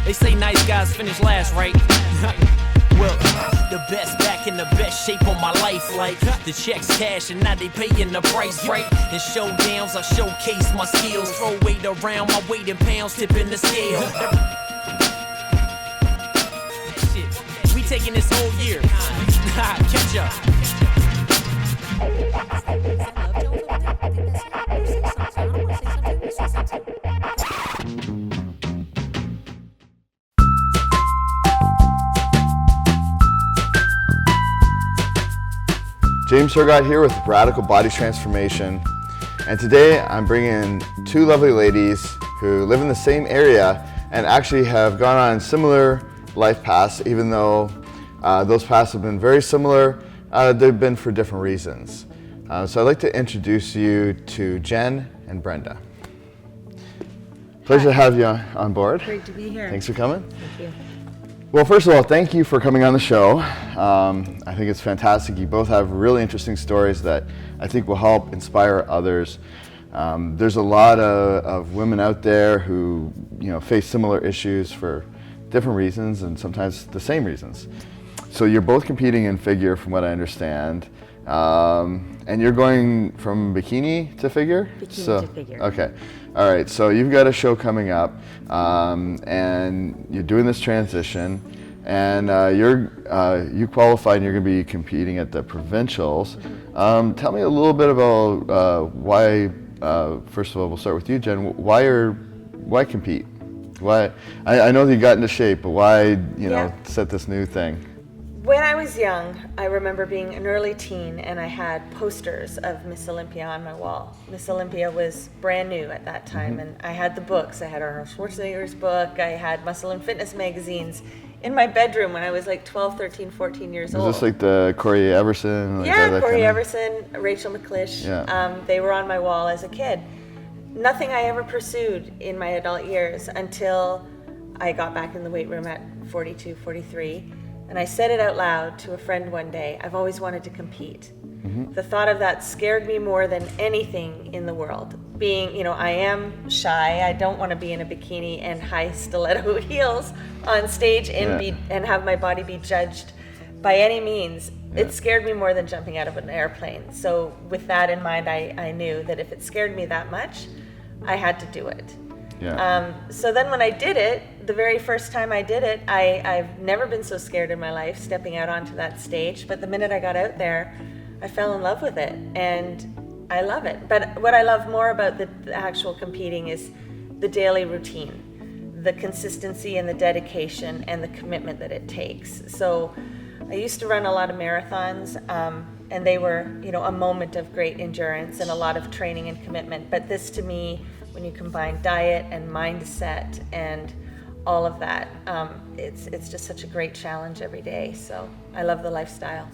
They say nice guys finish last, right? Well, the best back in the best shape of my life. Like the checks cash and now they paying the price, right? In showdowns I showcase my skills. Throw weight around, my weight in pounds, tipping the scale. Shit, we taking this whole year. Catch up. James Hergott here with Radical Body Transformation, and today I'm bringing two lovely ladies who live in the same area and actually have gone on similar life paths, even though those paths have been very similar. They've been for different reasons. So I'd like to introduce you to Jenn and Brenda. Pleasure to have you on board. Great to be here. Thanks for coming. Thank you. Well, first of all, thank you for coming on the show. I think it's fantastic. You both have really interesting stories that I think will help inspire others. There's a lot of women out there who, face similar issues for different reasons and sometimes the same reasons. So you're both competing in figure, from what I understand, and you're going from bikini to figure? To figure. Okay. All right, so you've got a show coming up, and you're doing this transition, and you qualified and you're going to be competing at the provincials. Tell me a little bit about why. First of all, we'll start with you, Jenn. Why compete? Why? I know that you got into shape, but why set this new thing? When I was young, I remember being an early teen and I had posters of Miss Olympia on my wall. Miss Olympia was brand new at that time, and I had the books. I had Arnold Schwarzenegger's book, I had Muscle and Fitness magazines in my bedroom when I was like 12, 13, 14 years old. Is this like the Corey Everson? Corey Everson, Rachel McLish. Yeah. They were on my wall as a kid. Nothing I ever pursued in my adult years until I got back in the weight room at 42, 43. And I said it out loud to a friend one day, I've always wanted to compete. Mm-hmm. The thought of that scared me more than anything in the world. Being, I am shy, I don't want to be in a bikini and high stiletto heels on stage and have my body be judged by any means. Yeah. It scared me more than jumping out of an airplane. So with that in mind, I knew that if it scared me that much, I had to do it. Yeah. So then when I did it, the very first time I did it, I've never been so scared in my life stepping out onto that stage. But the minute I got out there, I fell in love with it and I love it. But what I love more about the actual competing is the daily routine, the consistency and the dedication and the commitment that it takes. So I used to run a lot of marathons and they were, a moment of great endurance and a lot of training and commitment. But this to me, when you combine diet and mindset and all of that, it's just such a great challenge every day. So I love the lifestyle.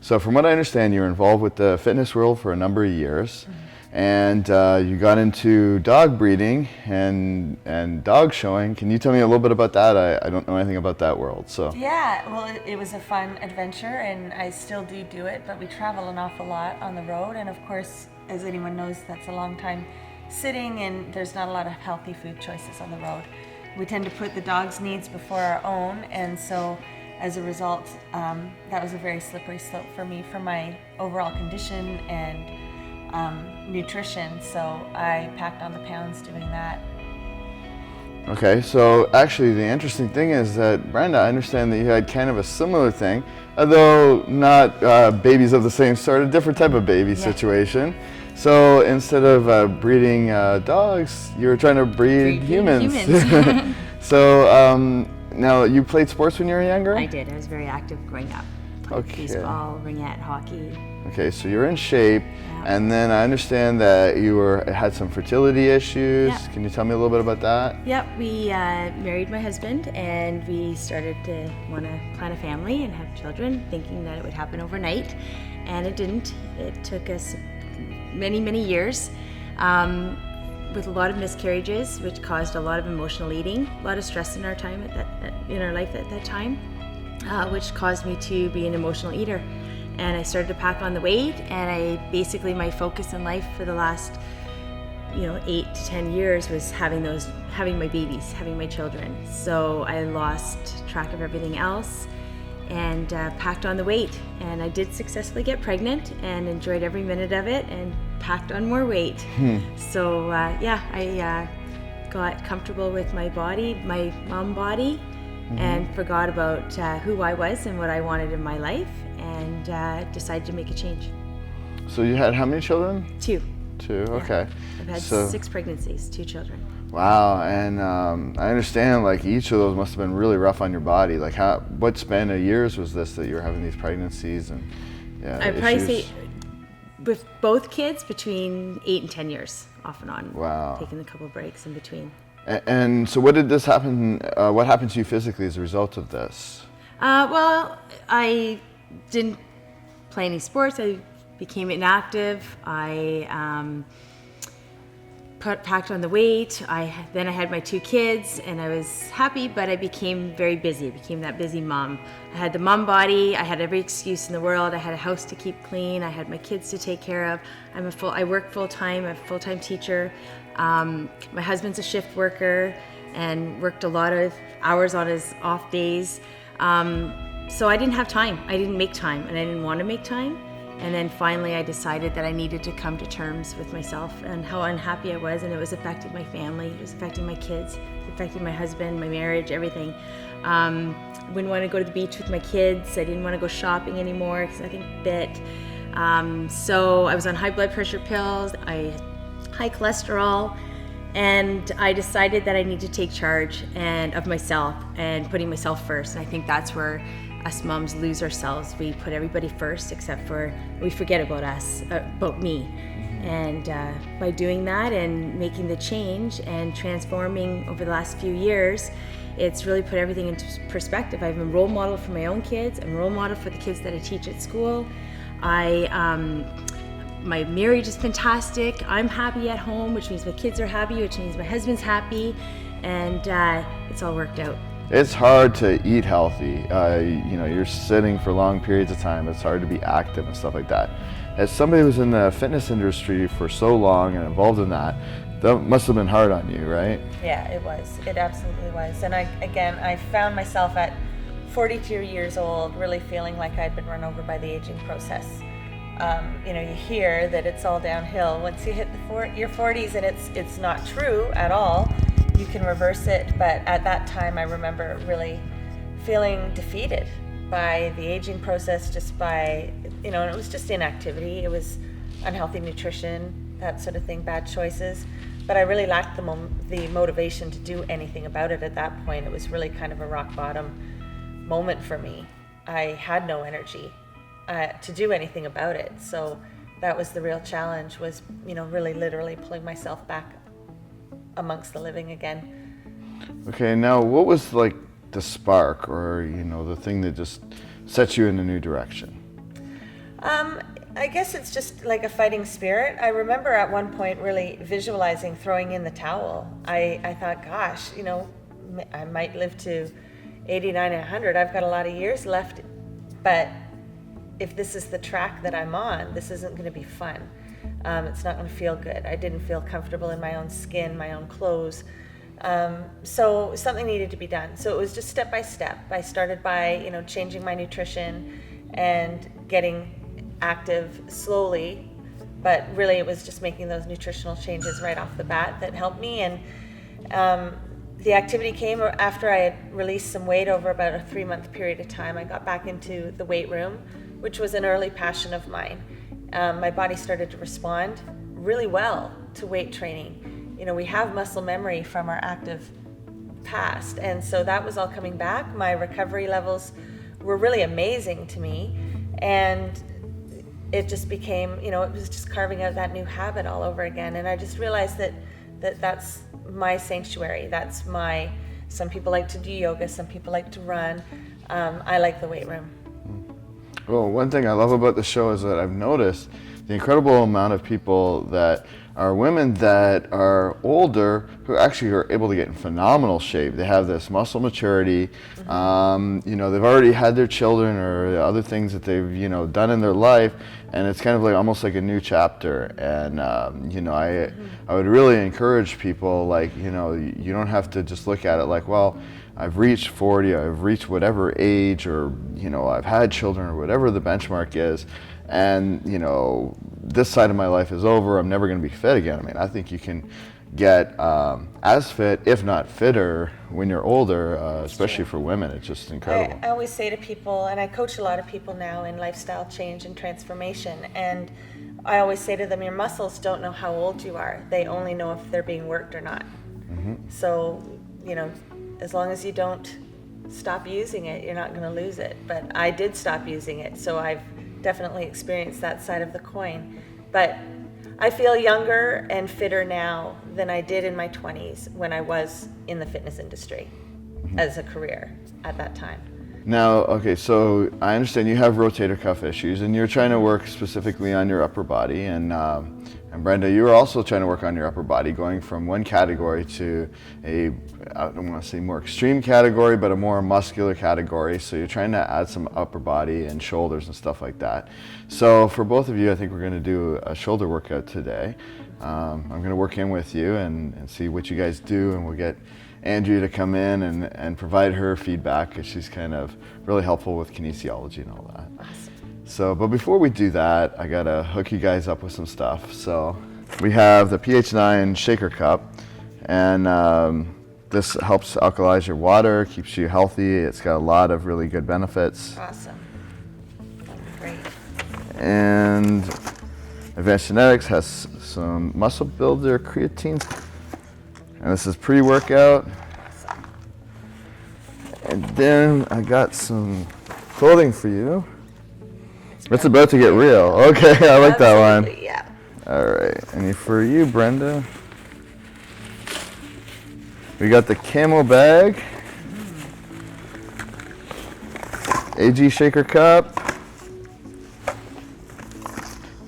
So from what I understand, you were involved with the fitness world for a number of years, and you got into dog breeding and dog showing. Can you tell me a little bit about that? I don't know anything about that world. So yeah, well, it was a fun adventure, and I still do it, but we travel an awful lot on the road, and of course, as anyone knows, that's a long time sitting, and there's not a lot of healthy food choices on the road. We tend to put the dog's needs before our own, and so as a result, that was a very slippery slope for me for my overall condition and nutrition, so I packed on the pounds doing that. Okay, so actually the interesting thing is that, Brenda, I understand that you had kind of a similar thing, although not babies of the same sort, a different type of baby situation. So instead of breeding dogs, you were trying to breed humans. So now, you played sports when you were younger? I did. I was very active growing up. Played baseball, ringette, hockey. Okay, so you're in shape, and then I understand that you had some fertility issues. Yeah. Can you tell me a little bit about that? Yep, we married my husband, and we started to want to plan a family and have children, thinking that it would happen overnight, and it didn't. It took us many, many years with a lot of miscarriages, which caused a lot of emotional eating, a lot of stress in our life at that time, which caused me to be an emotional eater. And I started to pack on the weight, and my focus in life for the last 8 to 10 years was having my babies, having my children. So I lost track of everything else and packed on the weight. And I did successfully get pregnant and enjoyed every minute of it and packed on more weight. So I got comfortable with my body, my mom body, and forgot about who I was and what I wanted in my life, and decided to make a change. So you had how many children? 2. 2, okay. I've had 6 pregnancies, 2 children. Wow, and I understand like each of those must have been really rough on your body. Like what span of years was this that you were having these pregnancies and I'd probably say with both kids between 8 and 10 years off and on. Wow. Taking a couple breaks in between. And so what did this happen, what happened to you physically as a result of this? Well, I didn't play any sports. I became inactive. I packed on the weight. Then I had my 2 kids and I was happy, but I became very busy. I became that busy mom. I had the mom body. I had every excuse in the world. I had a house to keep clean. I had my kids to take care of. I work full time. I'm a full-time teacher. My husband's a shift worker and worked a lot of hours on his off days. So I didn't have time. I didn't make time, and I didn't want to make time. And then finally I decided that I needed to come to terms with myself and how unhappy I was, and it was affecting my family, it was affecting my kids, it was affecting my husband, my marriage, everything. I wouldn't want to go to the beach with my kids. I didn't want to go shopping anymore because I think bit. So I was on high blood pressure pills, I had high cholesterol, and I decided that I need to take charge of myself and putting myself first. And I think that's where us moms lose ourselves. We put everybody first, except for we forget about us, about me. And by doing that and making the change and transforming over the last few years, it's really put everything into perspective. I'm a role model for my own kids. I'm a role model for the kids that I teach at school. My marriage is fantastic. I'm happy at home, which means my kids are happy, which means my husband's happy, and it's all worked out. It's hard to eat healthy. You're sitting for long periods of time. It's hard to be active and stuff like that. As somebody who was in the fitness industry for so long and involved in that must have been hard on you, right? Yeah, it was. It absolutely was. And I found myself at 42 years old really feeling like I'd been run over by the aging process. You hear that it's all downhill once you hit your 40s, and it's not true at all. You can reverse it, but at that time I remember really feeling defeated by the aging process, just by, and it was just inactivity, it was unhealthy nutrition, that sort of thing, bad choices, but I really lacked the motivation to do anything about it at that point. It was really kind of a rock bottom moment for me. I had no energy to do anything about it, so that was the real challenge, was, really literally pulling myself back amongst the living again. Okay, now what was like the spark or the thing that just sets you in a new direction? I guess it's just like a fighting spirit. I remember at one point really visualizing throwing in the towel. I thought, gosh, I might live to 89 and 100. I've got a lot of years left, but if this is the track that I'm on, this isn't going to be fun. It's not going to feel good. I didn't feel comfortable in my own skin, my own clothes. So something needed to be done. So it was just step by step. I started by, changing my nutrition and getting active slowly, but really it was just making those nutritional changes right off the bat that helped me. And the activity came after I had released some weight over about a 3-month period of time. I got back into the weight room, which was an early passion of mine. My body started to respond really well to weight training. We have muscle memory from our active past, and so that was all coming back. My recovery levels were really amazing to me, and it just became, it was just carving out that new habit all over again. And I just realized that's my sanctuary. That's some people like to do yoga, some people like to run. I like the weight room. Well, one thing I love about the show is that I've noticed the incredible amount of people that are women that are older who actually are able to get in phenomenal shape. They have this muscle maturity. You know, they've already had their children or other things that they've, you know, done in their life, and it's kind of like almost like a new chapter. And you know, I would really encourage people, like, you know, you don't have to just look at it like, well, I've reached 40, I've reached whatever age, or, you know, I've had children, or whatever the benchmark is, and, you know, this side of my life is over, I'm never going to be fit again. I mean, I think you can get as fit, if not fitter, when you're older, especially for women. It's just incredible. I always say to people, and I coach a lot of people now in lifestyle change and transformation, and I always say to them, your muscles don't know how old you are. They only know if they're being worked or not. So, you know, as long as you don't stop using it, you're not going to lose it. But I did stop using it, so I've definitely experienced that side of the coin. But I feel younger and fitter now than I did in my 20s when I was in the fitness industry as a career at that time. Now, okay, so I understand you have rotator cuff issues, and you're trying to work specifically on your upper body, and Brenda, you were also trying to work on your upper body, going from one category to a, I don't want to say more extreme category, but a more muscular category. So you're trying to add some upper body and shoulders and stuff like that. So for both of you, I think we're going to do a shoulder workout today. I'm going to work in with you and see what you guys do, and we'll get Andrea to come in and provide her feedback, because she's kind of really helpful with kinesiology and all that. Awesome. So, but before we do that, I gotta hook you guys up with some stuff. So we have the pH9 shaker cup, and this helps alkalize your water, keeps you healthy. It's got a lot of really good benefits. Awesome. Great. And Advanced Genetics has some muscle builder creatine, and this is pre-workout. Awesome. And then I got some clothing for you. It's about to get real. Okay, I like that one. Absolutely, yeah. All right, and for you, Brenda, we got the camo bag, AG shaker cup,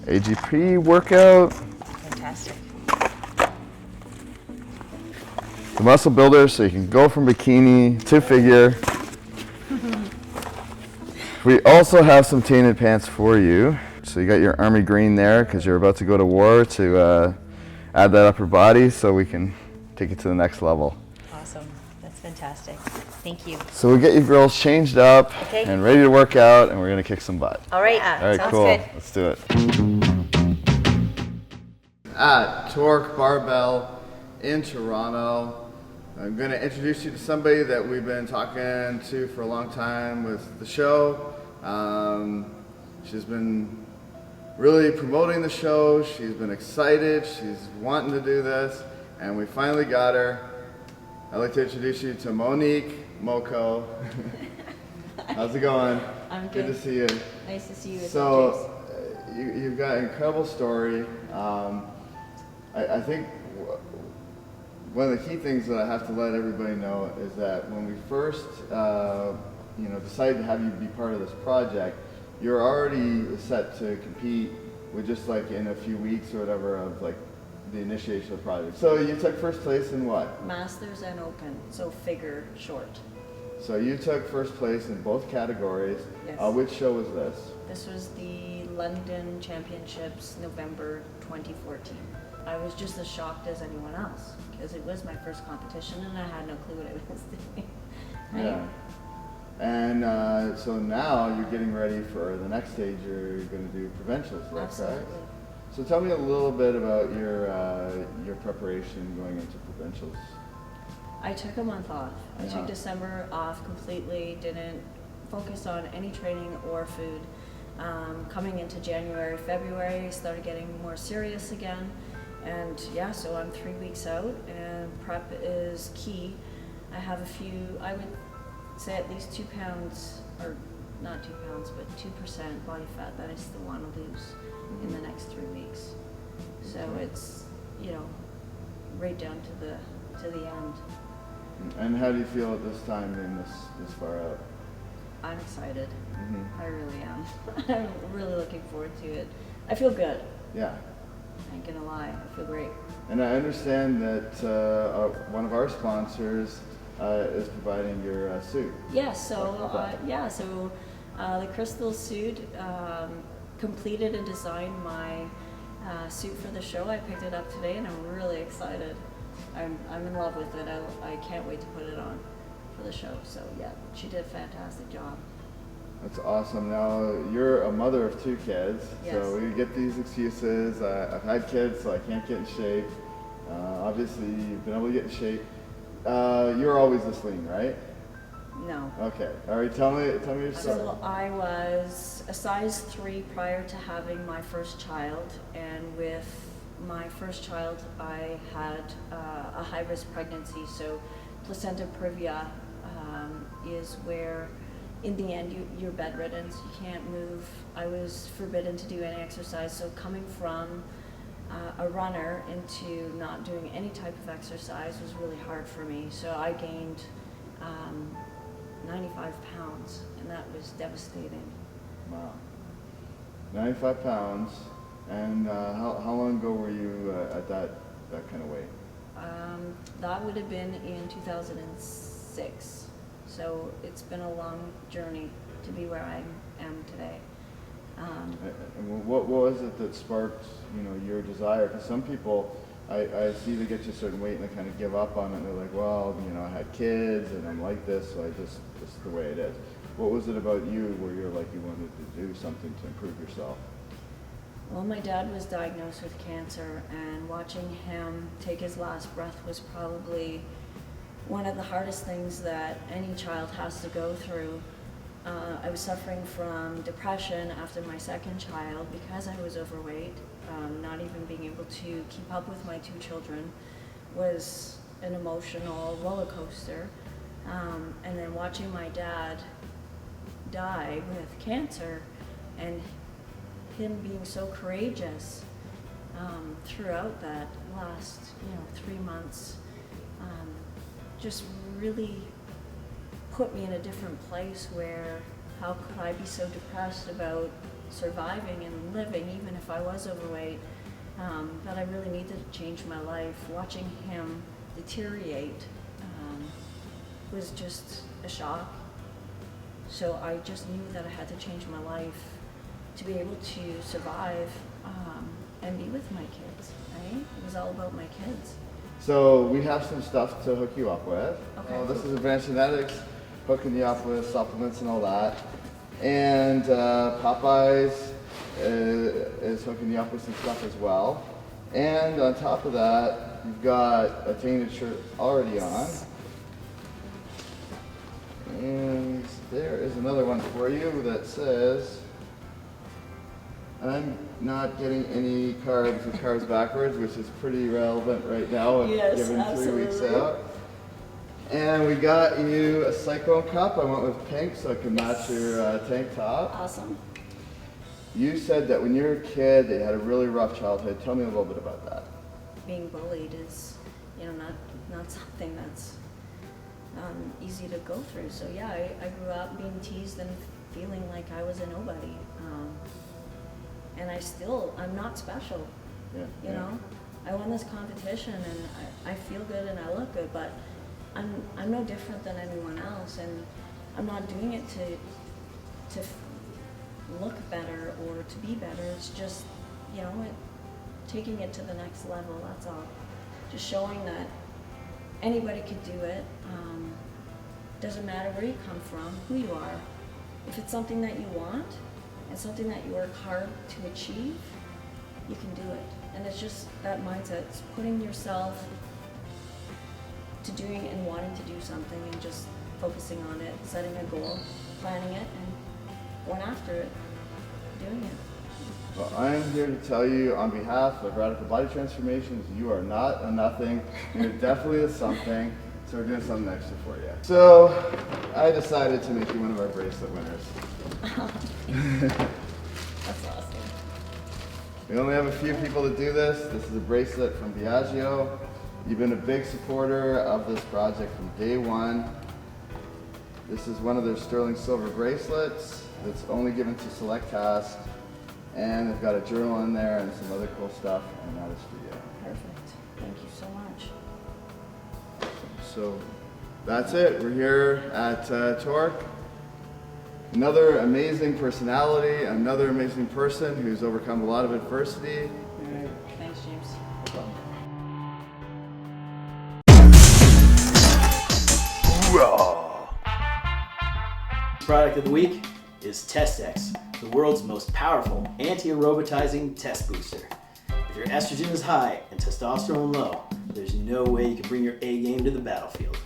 AG pre-workout, Fantastic. the muscle builder, so you can go from bikini to figure. We also have some tainted pants for you. So you got your army green there because you're about to go to war, to add that upper body so we can take it to the next level. Awesome. That's fantastic. Thank you. So we'll get you girls changed up Okay. and ready to work out, and we're going to kick some butt. All right. Yeah. All right, Sounds cool. good. Let's do it. At Torque Barbell in Toronto, I'm going to introduce you to somebody that we've been talking to for a long time with the show. She's been really promoting the show. She's been excited. She's wanting to do this, and we finally got her. I'd like to introduce you to Monique Moco. How's it going? I'm good. Good to see you. Nice to see you. So, you've got an incredible story. I think one of the key things that I have to let everybody know is that when we first, decided to have you be part of this project, you're already set to compete with just like in a few weeks or whatever of like the initiation of the project. So you took first place in what? Masters and Open, so figure short. So you took first place in both categories. Yes. Which show was this? This was the London Championships, November 2014. I was just as shocked as anyone else because it was my first competition and I had no clue what I was doing. Yeah. And so now you're getting ready for the next stage. You're going to do provincials, is that Absolutely. correct? So tell me a little bit about your preparation going into provincials. I took a month off. I Yeah. took December off completely, didn't focus on any training or food. Coming into January, February, started getting more serious again. And yeah, so I'm 3 weeks out and prep is key. I have a few, I would say at least 2 pounds, or not 2 pounds, but 2% body fat that I still want to lose in the next 3 weeks. So it's, right down to the end. And how do you feel at this time being this far out? I'm excited. Mm-hmm. I really am. I'm really looking forward to it. I feel good. Yeah. I ain't gonna lie, I feel great. And I understand that one of our sponsors is providing your suit. Yeah, so the Crystal suit completed and designed my suit for the show. I picked it up today and I'm really excited. I'm in love with it. I can't wait to put it on for the show. So yeah, she did a fantastic job. That's awesome. Now, you're a mother of 2 kids, Yes. so we get these excuses. I've had kids, so I can't get in shape. Obviously, you've been able to get in shape. You're always this lean, right? No. Okay. All right, tell me your story. So I was a size 3 prior to having my first child, and with my first child I had a high-risk pregnancy. So placenta previa is where in the end you're bedridden, so you can't move. I was forbidden to do any exercise, so coming from a runner into not doing any type of exercise was really hard for me. So I gained 95 pounds, and that was devastating. Wow. 95 pounds. And how long ago were you at that kind of weight? That would have been in 2006. So it's been a long journey to be where I am today. And what was it that sparked, your desire? Because some people, I see they get to a certain weight and they kind of give up on it. And they're like, well, I had kids and I'm like this, so this is the way it is. What was it about you where you're like you wanted to do something to improve yourself? Well, my dad was diagnosed with cancer, and watching him take his last breath was probably one of the hardest things that any child has to go through. I was suffering from depression after my second child because I was overweight. Not even being able to keep up with my 2 children was an emotional roller coaster. And then watching my dad die with cancer and him being so courageous throughout that last 3 months just really put me in a different place where how could I be so depressed about surviving and living even if I was overweight, that I really needed to change my life. Watching him deteriorate was just a shock. So I just knew that I had to change my life to be able to survive and be with my kids, right? It was all about my kids. So we have some stuff to hook you up with. Okay. This is Advanced Genetics, hooking you up with supplements and all that. And Popeyes is hooking you up with some stuff as well. And on top of that, you've got a tainted shirt already on. And there is another one for you that says, I'm not getting any carbs with carbs backwards, which is pretty relevant right now, given 3 weeks out. And we got you a Cyclone cup. I went with pink so it can match your tank top. Awesome. You said that when you were a kid, that you had a really rough childhood. Tell me a little bit about that. Being bullied is, not something that's easy to go through. So yeah, I grew up being teased and feeling like I was a nobody. And I'm not special. Yeah. I won this competition and I feel good and I look good, but I'm no different than anyone else, and I'm not doing it to look better or to be better. It's just, taking it to the next level, that's all. Just showing that anybody could do it. Doesn't matter where you come from, who you are. If it's something that you want and something that you work hard to achieve, you can do it. And it's just that mindset. It's putting yourself to doing and wanting to do something and just focusing on it, setting a goal, planning it, and going after it, doing it. Well, I am here to tell you on behalf of Radical Body Transformations, you are not a nothing. You're definitely a something. So we're doing something extra for you. So I decided to make you one of our bracelet winners. That's awesome. We only have a few people to do this. This is a bracelet from Biagio. You've been a big supporter of this project from day one. This is one of their sterling silver bracelets that's only given to select tasks. and they've got a journal in there and some other cool stuff, and that is for you. Perfect. Thank you so much. So that's it. We're here at Torque. Another amazing personality, another amazing person who's overcome a lot of adversity. Thanks, James. No problem. Product of the week is TestX, the world's most powerful anti-aerobitizing test booster. If your estrogen is high and testosterone low, there's no way you can bring your A game to the battlefield.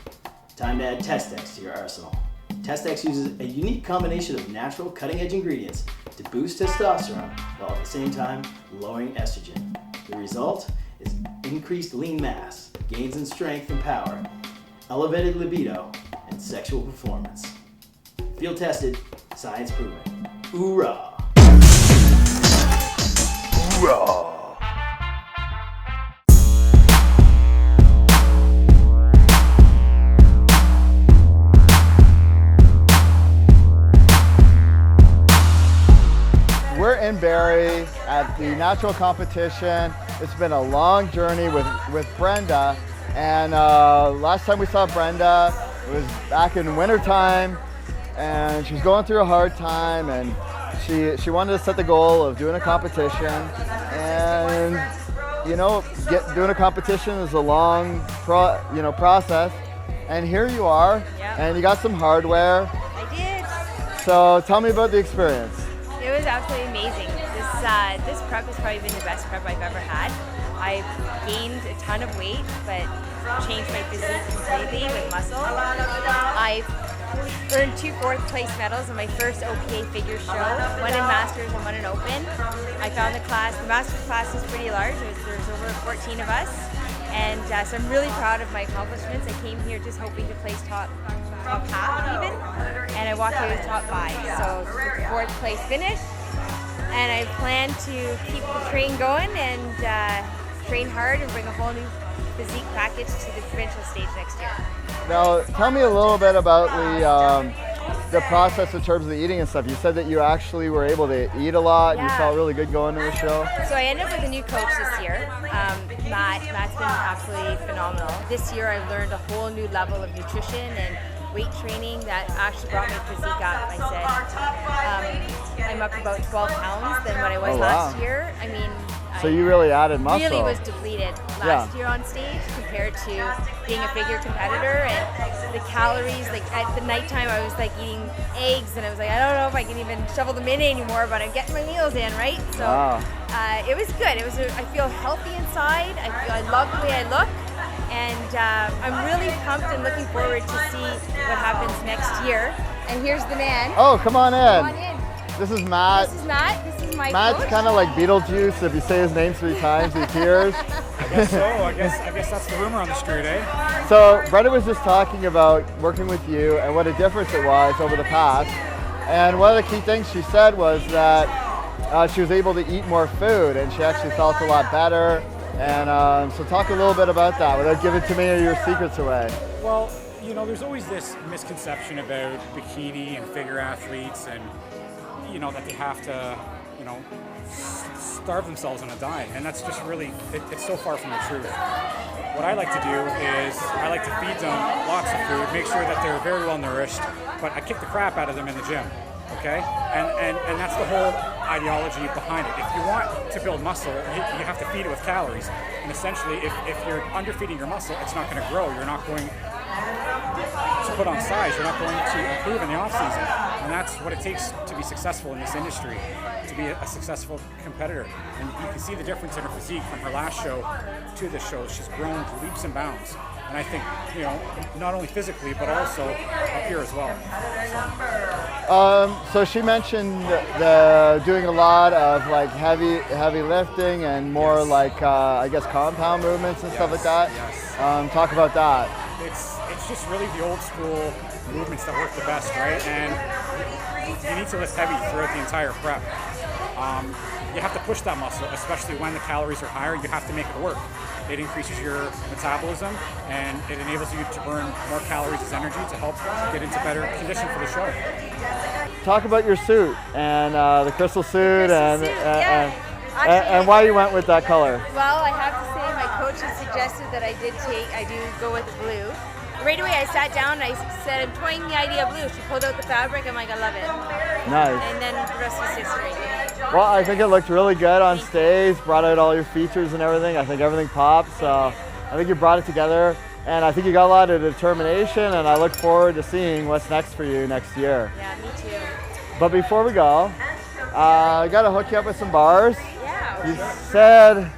Time to add TestX to your arsenal. TestX uses a unique combination of natural cutting-edge ingredients to boost testosterone while at the same time lowering estrogen. The result is increased lean mass, gains in strength and power, elevated libido, and sexual performance. Field tested, science proven. Hoorah! Hoorah! We're in Barrie at the natural competition. It's been a long journey with Brenda, and last time we saw Brenda, it was back in wintertime, and she was going through a hard time, and she wanted to set the goal of doing a competition. And you know, doing a competition is a long process, and here you are, and you got some hardware. I did. So tell me about the experience. It was absolutely amazing. This prep has probably been the best prep I've ever had. I've gained a ton of weight, but changed my physique completely with muscle. I've earned 2 4th-place medals in my first OPA figure show, one in Masters and one in Open. I found the Masters class is pretty large. There's over 14 of us, and so I'm really proud of my accomplishments. I came here just hoping to place top half even, and I walked away with top 5. So 4th place finish, and I plan to keep the train going and train hard and bring a whole new physique package to the provincial stage next year. Now, tell me a little bit about the process in terms of the eating and stuff. You said that you actually were able to eat a lot. Yeah. You felt really good going to the show. So I ended up with a new coach this year. Matt's been absolutely phenomenal. This year I've learned a whole new level of nutrition and weight training that actually brought my physique up. I said I'm up about 12 pounds than what I was last year. I mean, so you really added muscle. Really was depleted last year on stage compared to being a figure competitor, and the calories, like at the nighttime I was like eating eggs, and I was like, I don't know if I can even shovel them in anymore, but I'm getting my meals in, right? So it was good. I feel healthy inside. I love the way I look, and I'm really pumped and looking forward to see what happens next year. And here's the man. Oh, come on in. Come on in. This is Matt. This is Matt. This is my Matt's coach. kind of like Beetlejuice. If you say his name 3 times, he appears. I guess so. I guess that's the rumor on the street, eh? So Brenda was just talking about working with you and what a difference it was over the past. And one of the key things she said was that she was able to eat more food, and she actually felt a lot better. And so talk a little bit about that without giving too many of your secrets away. Well, you know, there's always this misconception about bikini and figure athletes, and you know that they have to, you know, starve themselves on a diet, and that's just really, it's so far from the truth. What I like to do is I like to feed them lots of food, make sure that they're very well nourished, but I kick the crap out of them in the gym, okay? And that's the whole ideology behind it. If you want to build muscle, you have to feed it with calories, and essentially if you're underfeeding your muscle, it's not going to grow. You're not going to put on size, you're not going to improve in the off season, and that's what it takes to be successful in this industry, to be a successful competitor. And you can see the difference in her physique from her last show to this show. She's grown leaps and bounds, and I think, you know, not only physically but also up here as well. So she mentioned doing a lot of like heavy lifting and more like I guess compound movements and stuff like that. Yes. Talk about that. It's just really the old school movements that work the best, right? And you need to lift heavy throughout the entire prep. you have to push that muscle, especially when the calories are higher. You have to make it work. It increases your metabolism and it enables you to burn more calories as energy to help get into better condition for the show. Talk about your suit and the crystal suit and why you went with that color. Well, I have to say my coach has suggested that I do go with blue. Right away I sat down and I said, I'm toying the idea of blue. She pulled out the fabric, I'm like, I love it. Nice. And then the rest was history. Well, I think it looked really good on stage, brought out all your features and everything. I think everything popped, so I think you brought it together. And I think you got a lot of determination, and I look forward to seeing what's next for you next year. Yeah, me too. But before we go, I got to hook you up with some bars. Yeah. You said,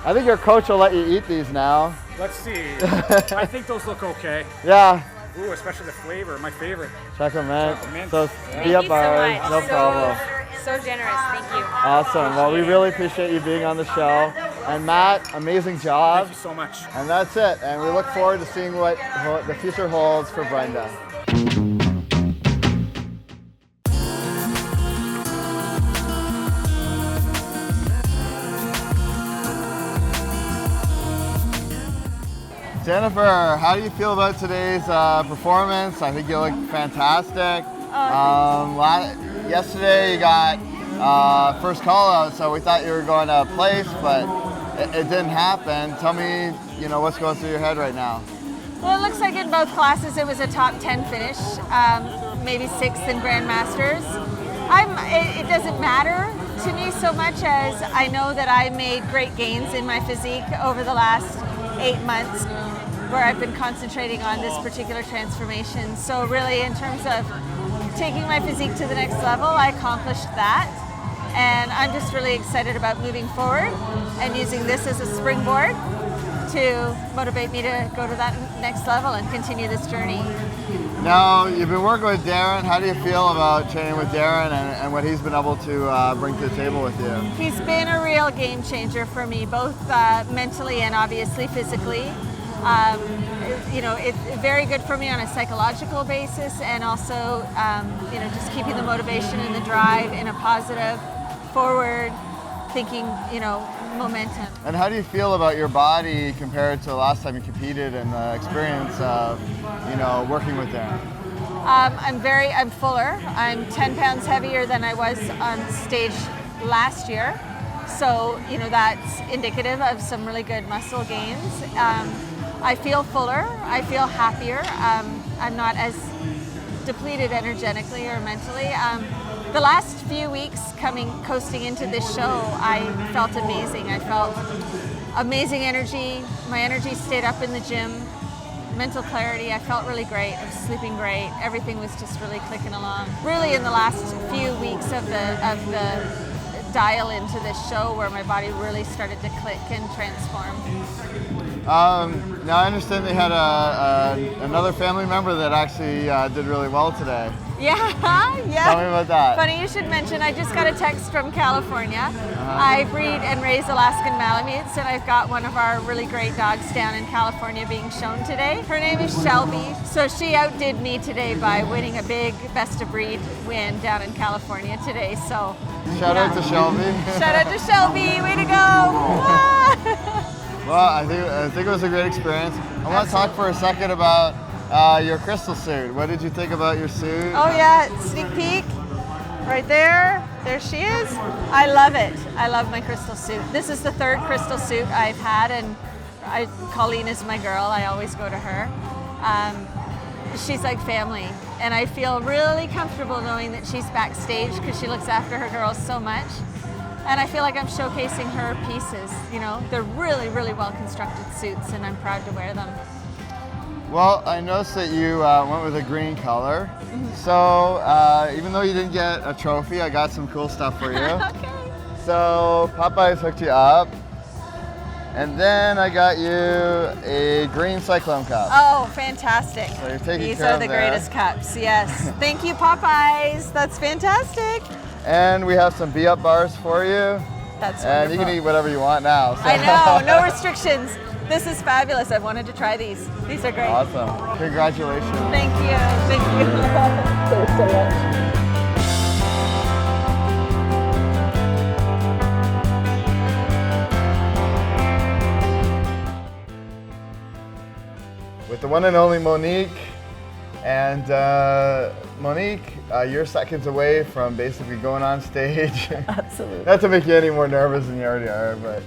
I think your coach will let you eat these now. Let's see. I think those look okay. Yeah. Ooh, especially the flavor, my favorite. Chocolate mint. Mint. So Thank be you up so bars, much. no problem. So generous, thank you. Awesome. Well, we really appreciate you being on the show. And Matt, amazing job. Thank you so much. And that's it. And we look forward to seeing what the future holds for Brenda. Jennifer, how do you feel about today's performance? I think you look fantastic. Yesterday you got first call out, so we thought you were going to place, but it didn't happen. Tell me, what's going through your head right now? Well, it looks like in both classes it was a top 10 finish, maybe 6th in Grandmasters. It doesn't matter to me so much as I know that I made great gains in my physique over the last 8 months, where I've been concentrating on this particular transformation. So really, in terms of taking my physique to the next level, I accomplished that. And I'm just really excited about moving forward and using this as a springboard to motivate me to go to that next level and continue this journey. Now, you've been working with Darren. How do you feel about training with Darren and what he's been able to bring to the table with you? He's been a real game changer for me, both mentally and obviously physically. It's very good for me on a psychological basis, and also, just keeping the motivation and the drive in a positive, forward thinking, momentum. And how do you feel about your body compared to the last time you competed and the experience of, working with Darren? I'm fuller. I'm 10 pounds heavier than I was on stage last year. So, that's indicative of some really good muscle gains. I feel fuller, I feel happier. I'm not as depleted energetically or mentally. The last few weeks coasting into this show, I felt amazing. I felt amazing energy. My energy stayed up in the gym. Mental clarity, I felt really great. I was sleeping great. Everything was just really clicking along. Really in the last few weeks of the dial into this show where my body really started to click and transform. Now I understand they had another family member that actually did really well today. Yeah. Tell me about that. Funny you should mention, I just got a text from California. I breed and raise Alaskan Malamutes, and I've got one of our really great dogs down in California being shown today. Her name is Shelby. So she outdid me today by winning a big best of breed win down in California today. So shout out to Shelby. Shout out to Shelby, way to go. Well, I think it was a great experience. I want to talk for a second about your crystal suit. What did you think about your suit? Oh yeah, sneak peek, right there. There she is. I love it. I love my crystal suit. This is the 3rd crystal suit I've had, and Colleen is my girl. I always go to her. She's like family, and I feel really comfortable knowing that she's backstage because she looks after her girls so much. And I feel like I'm showcasing her pieces. They're really, really well constructed suits, and I'm proud to wear them. Well, I noticed that you went with a green color. So even though you didn't get a trophy, I got some cool stuff for you. Okay. So Popeye's hooked you up. And then I got you a green Cyclone cup. Oh, fantastic. So you're taking These care are of the there. greatest cups, yes. Thank you, Popeyes. That's fantastic. And we have some Be Up bars for you. That's wonderful. And you can eat whatever you want now. So. I know, no restrictions. This is fabulous. I've wanted to try these. These are great. Awesome. Congratulations. Thank you. Thank you. Thanks so much. with the one and only Monique. And Monique, you're seconds away from basically going on stage. Absolutely. Not to make you any more nervous than you already are, but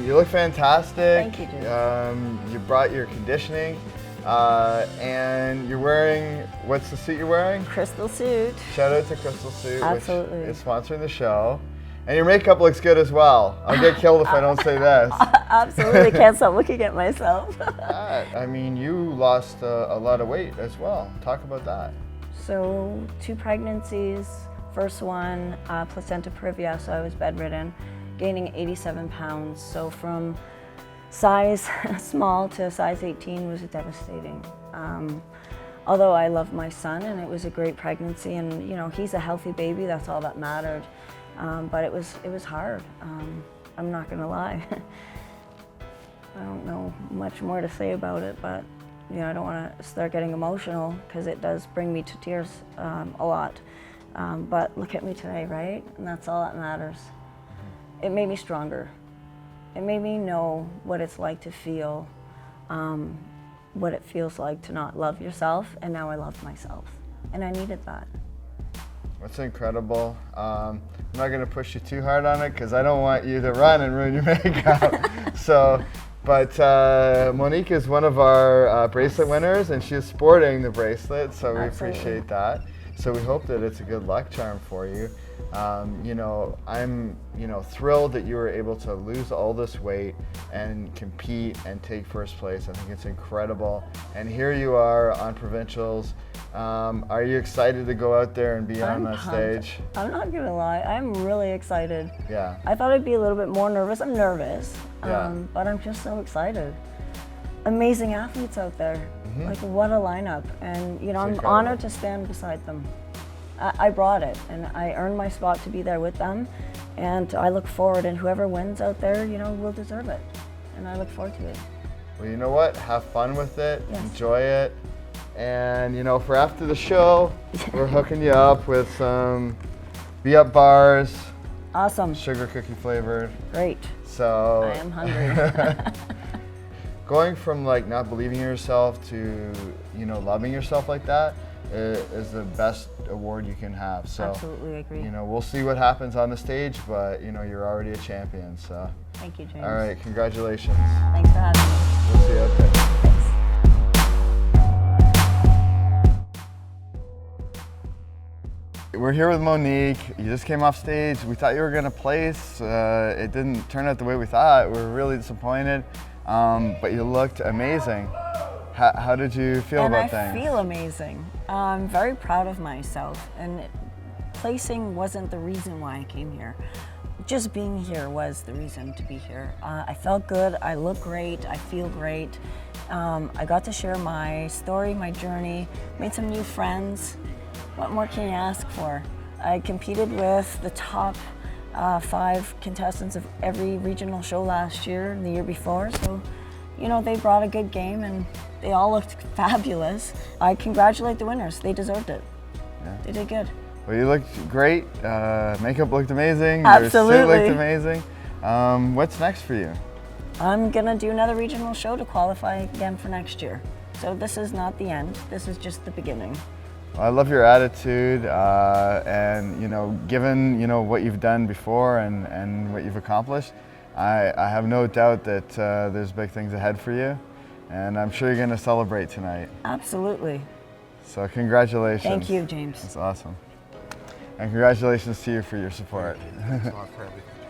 you look fantastic. Thank you, James. You brought your conditioning, and you're wearing, what's the suit you're wearing? Crystal suit. Shout out to Crystal Suit, Absolutely. which is sponsoring the show. And your makeup looks good as well. I'll get killed if I don't say this. Absolutely, can't stop looking at myself. I mean, you lost a lot of weight as well. Talk about that. So 2 pregnancies, first one, placenta previa, so I was bedridden, gaining 87 pounds. So from size small to size 18 was devastating. Although I love my son and it was a great pregnancy, and you know, he's a healthy baby, that's all that mattered. But it was hard. I'm not gonna lie. I don't know much more to say about it, but you know, I don't want to start getting emotional because it does bring me to tears a lot. But look at me today, right? And that's all that matters. It made me stronger. It made me know what it's like to feel, what it feels like to not love yourself, and now I love myself. And I needed that. That's incredible. I'm not going to push you too hard on it because I don't want you to run and ruin your makeup. But Monique is one of our bracelet winners, and she is sporting the bracelet, so we Absolutely. appreciate that. So we hope that it's a good luck charm for you. You know, I'm thrilled that you were able to lose all this weight and compete and take first place. I think it's incredible. And here you are on provincials. Are you excited to go out there and be on that stage? I'm not gonna lie, I'm really excited. Yeah. I thought I'd be a little bit more nervous. I'm nervous, Yeah. but I'm just so excited. Amazing athletes out there. Like, what a lineup. And you know, I'm incredible. honored to stand beside them. I brought it, and I earned my spot to be there with them. And I look forward, and whoever wins out there, you know, will deserve it. And I look forward to it. Well, you know what? Have fun with it. Yes. Enjoy it. And you know, for after the show, we're hooking you up with some Be-Up bars, Awesome. sugar cookie flavored. Great. So I am hungry. going from like not believing in yourself to, you know, loving yourself like that is the best award you can have. So Absolutely agree. you know, we'll see what happens on the stage, but you know, you're already a champion. So Thank you, James. all right, congratulations. Thanks for having me. We'll see you out there. Thanks. We're here with Monique. You just came off stage. We thought you were gonna place. It didn't turn out the way we thought. We were really disappointed, but you looked amazing. How did you feel about things? I feel amazing. I'm very proud of myself, and placing wasn't the reason why I came here. Just being here was the reason to be here. I felt good, I look great, I feel great. I got to share my story, my journey, made some new friends. What more can you ask for? I competed with the top 5 contestants of every regional show last year and the year before, so you know, they brought a good game and they all looked fabulous. I congratulate the winners, they deserved it. Yeah. They did good. Well, you looked great. Makeup looked amazing. Absolutely. Your suit looked amazing. What's next for you? I'm gonna do another regional show to qualify again for next year. So this is not the end, this is just the beginning. Well, I love your attitude, and you know, given you know what you've done before and what you've accomplished, I have no doubt that there's big things ahead for you, and I'm sure you're going to celebrate tonight. Absolutely. So congratulations. Thank you, James. That's awesome. And congratulations to you for your support. Thanks a lot for everything.